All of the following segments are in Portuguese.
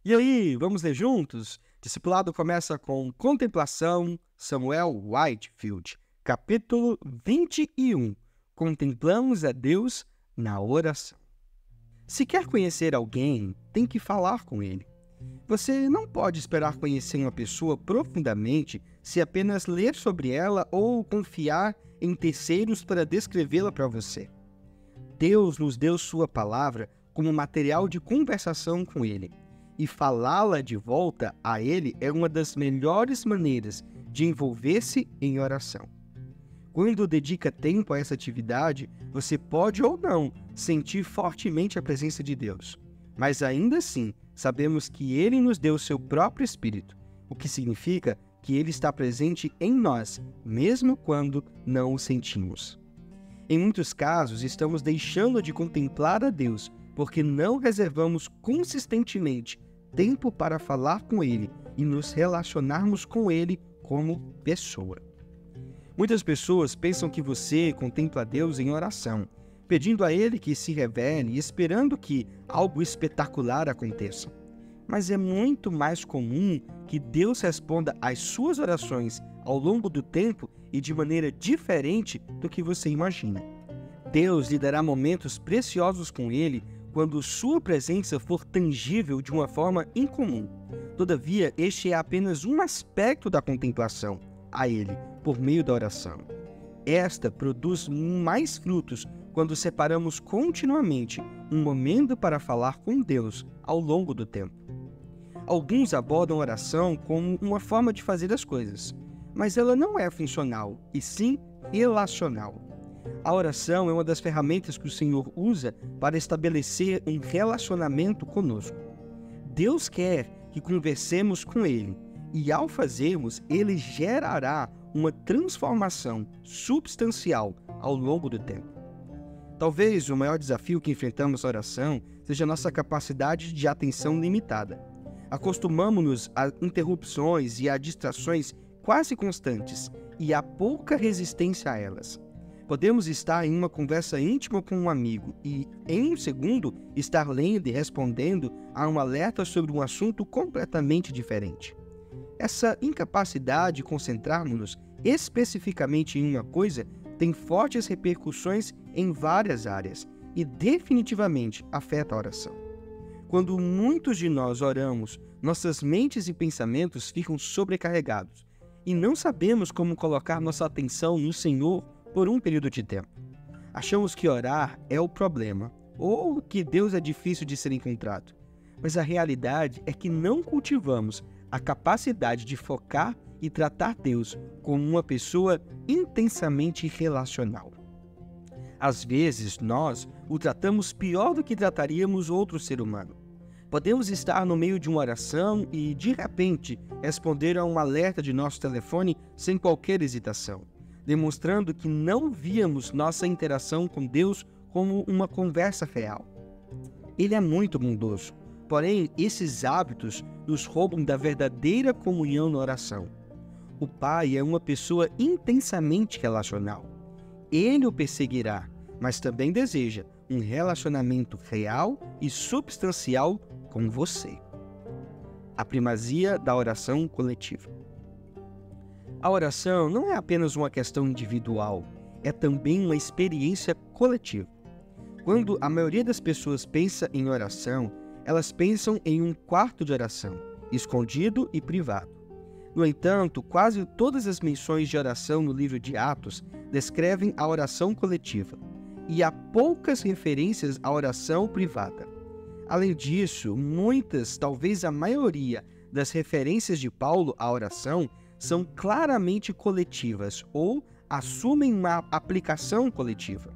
E aí, vamos ler juntos? Discipulado começa com Contemplação, Samuel Whitefield, capítulo 21. Contemplamos a Deus na oração. Se quer conhecer alguém, tem que falar com ele. Você não pode esperar conhecer uma pessoa profundamente se apenas ler sobre ela ou confiar em terceiros para descrevê-la para você. Deus nos deu sua palavra como material de conversação com ele. E falá-la de volta a ele é uma das melhores maneiras de envolver-se em oração. Quando dedica tempo a essa atividade, você pode ou não sentir fortemente a presença de Deus. Mas ainda assim, sabemos que Ele nos deu seu próprio Espírito, o que significa que Ele está presente em nós, mesmo quando não o sentimos. Em muitos casos, estamos deixando de contemplar a Deus porque não reservamos consistentemente tempo para falar com Ele e nos relacionarmos com Ele como pessoa. Muitas pessoas pensam que você contempla a Deus em oração, pedindo a Ele que se revele e esperando que algo espetacular aconteça. Mas é muito mais comum que Deus responda às suas orações ao longo do tempo e de maneira diferente do que você imagina. Deus lhe dará momentos preciosos com Ele quando sua presença for tangível de uma forma incomum. Todavia, este é apenas um aspecto da contemplação a Ele, por meio da oração. Esta produz mais frutos quando separamos continuamente um momento para falar com Deus ao longo do tempo. Alguns abordam a oração como uma forma de fazer as coisas, mas ela não é funcional, e sim relacional. A oração é uma das ferramentas que o Senhor usa para estabelecer um relacionamento conosco. Deus quer que conversemos com Ele, e ao fazermos, Ele gerará uma transformação substancial ao longo do tempo. Talvez o maior desafio que enfrentamos na oração seja a nossa capacidade de atenção limitada. Acostumamos-nos a interrupções e a distrações quase constantes e há pouca resistência a elas. Podemos estar em uma conversa íntima com um amigo e, em um segundo, estar lendo e respondendo a um alerta sobre um assunto completamente diferente. Essa incapacidade de concentrarmos-nos especificamente em uma coisa tem fortes repercussões em várias áreas e definitivamente afeta a oração. Quando muitos de nós oramos, nossas mentes e pensamentos ficam sobrecarregados e não sabemos como colocar nossa atenção no Senhor por um período de tempo. Achamos que orar é o problema ou que Deus é difícil de ser encontrado, mas a realidade é que não cultivamos a capacidade de focar e tratar Deus como uma pessoa intensamente relacional. Às vezes, nós o tratamos pior do que trataríamos outro ser humano. Podemos estar no meio de uma oração e, de repente, responder a um alerta de nosso telefone sem qualquer hesitação, demonstrando que não víamos nossa interação com Deus como uma conversa real. Ele é muito bondoso, porém, esses hábitos nos roubam da verdadeira comunhão na oração. O Pai é uma pessoa intensamente relacional. Ele o perseguirá, mas também deseja um relacionamento real e substancial com você. A primazia da oração coletiva. A oração não é apenas uma questão individual, é também uma experiência coletiva. Quando a maioria das pessoas pensa em oração, elas pensam em um quarto de oração, escondido e privado. No entanto, quase todas as menções de oração no livro de Atos descrevem a oração coletiva, e há poucas referências à oração privada. Além disso, muitas, talvez a maioria, das referências de Paulo à oração são claramente coletivas ou assumem uma aplicação coletiva.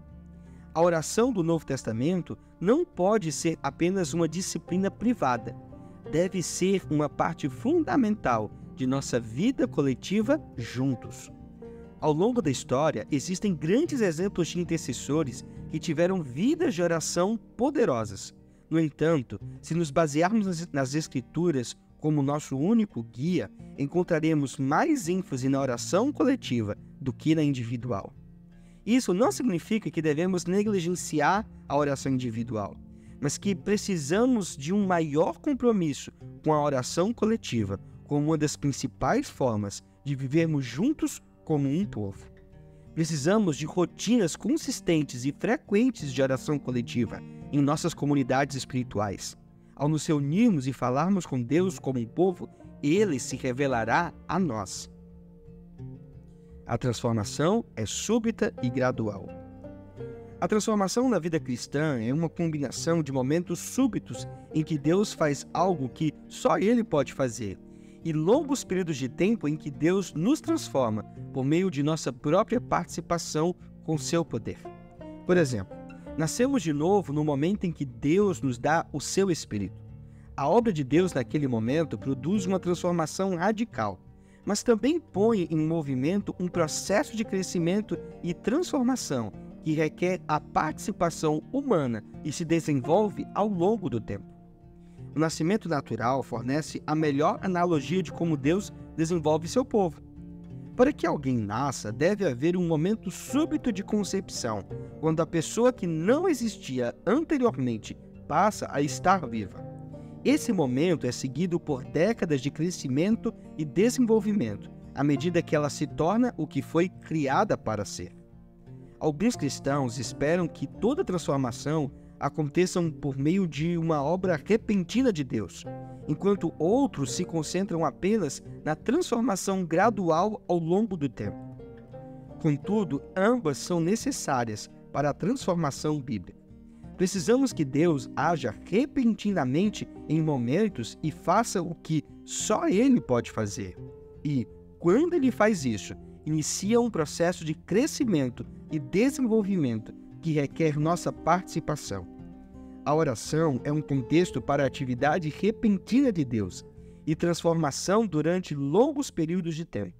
A oração do Novo Testamento não pode ser apenas uma disciplina privada. Deve ser uma parte fundamental de nossa vida coletiva juntos. Ao longo da história, existem grandes exemplos de intercessores que tiveram vidas de oração poderosas. No entanto, se nos basearmos nas Escrituras como nosso único guia, encontraremos mais ênfase na oração coletiva do que na individual. Isso não significa que devemos negligenciar a oração individual, mas que precisamos de um maior compromisso com a oração coletiva, como uma das principais formas de vivermos juntos como um povo. Precisamos de rotinas consistentes e frequentes de oração coletiva em nossas comunidades espirituais. Ao nos reunirmos e falarmos com Deus como um povo, Ele se revelará a nós. A transformação é súbita e gradual. A transformação na vida cristã é uma combinação de momentos súbitos em que Deus faz algo que só Ele pode fazer, e longos períodos de tempo em que Deus nos transforma por meio de nossa própria participação com seu poder. Por exemplo, nascemos de novo no momento em que Deus nos dá o seu Espírito. A obra de Deus naquele momento produz uma transformação radical, mas também põe em movimento um processo de crescimento e transformação que requer a participação humana e se desenvolve ao longo do tempo. O nascimento natural fornece a melhor analogia de como Deus desenvolve seu povo. Para que alguém nasça, deve haver um momento súbito de concepção, quando a pessoa que não existia anteriormente passa a estar viva. Esse momento é seguido por décadas de crescimento e desenvolvimento, à medida que ela se torna o que foi criada para ser. Alguns cristãos esperam que toda transformação aconteça por meio de uma obra repentina de Deus, enquanto outros se concentram apenas na transformação gradual ao longo do tempo. Contudo, ambas são necessárias para a transformação bíblica. Precisamos que Deus haja repentinamente em momentos e faça o que só Ele pode fazer. E, quando Ele faz isso, inicia um processo de crescimento e desenvolvimento que requer nossa participação. A oração é um contexto para a atividade repentina de Deus e transformação durante longos períodos de tempo.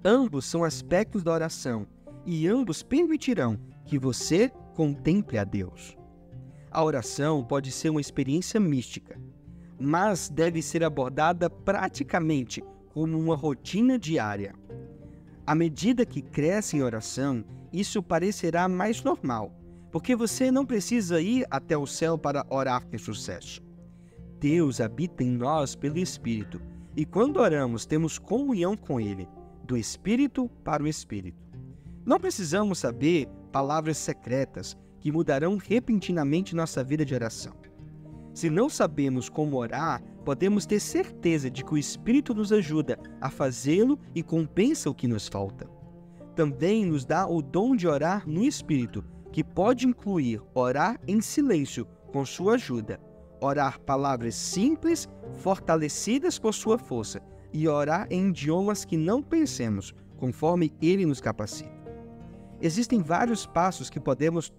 Ambos são aspectos da oração e ambos permitirão que você contemple a Deus. A oração pode ser uma experiência mística, mas deve ser abordada praticamente como uma rotina diária. À medida que cresce em oração, isso parecerá mais normal, porque você não precisa ir até o céu para orar com sucesso. Deus habita em nós pelo Espírito, e quando oramos temos comunhão com Ele, do Espírito para o Espírito. Não precisamos saber palavras secretas que mudarão repentinamente nossa vida de oração. Se não sabemos como orar, podemos ter certeza de que o Espírito nos ajuda a fazê-lo e compensa o que nos falta. Também nos dá o dom de orar no Espírito, que pode incluir orar em silêncio com sua ajuda, orar palavras simples, fortalecidas por sua força, e orar em idiomas que não pensemos, conforme Ele nos capacita. Existem vários passos que podemos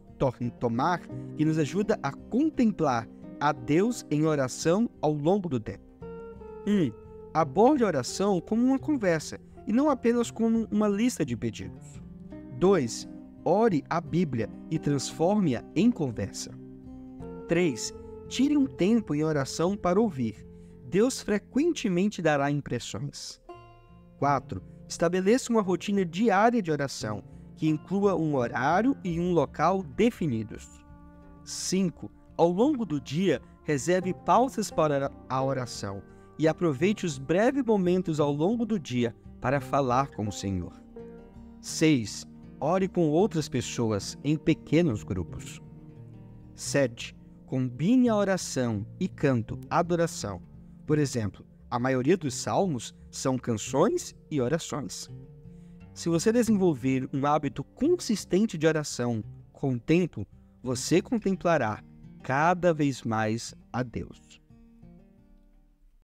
tomar que nos ajuda a contemplar a Deus em oração ao longo do tempo. 1. Aborde a oração como uma conversa e não apenas como uma lista de pedidos. 2. Ore a Bíblia e transforme-a em conversa. 3. Tire um tempo em oração para ouvir. Deus frequentemente dará impressões. 4. Estabeleça uma rotina diária de oração, que inclua um horário e um local definidos. 5. Ao longo do dia, reserve pausas para a oração e aproveite os breves momentos ao longo do dia para falar com o Senhor. 6. Ore com outras pessoas em pequenos grupos. 7. Combine a oração e canto, adoração. Por exemplo, a maioria dos salmos são canções e orações. Se você desenvolver um hábito consistente de oração com o tempo, você contemplará cada vez mais a Deus.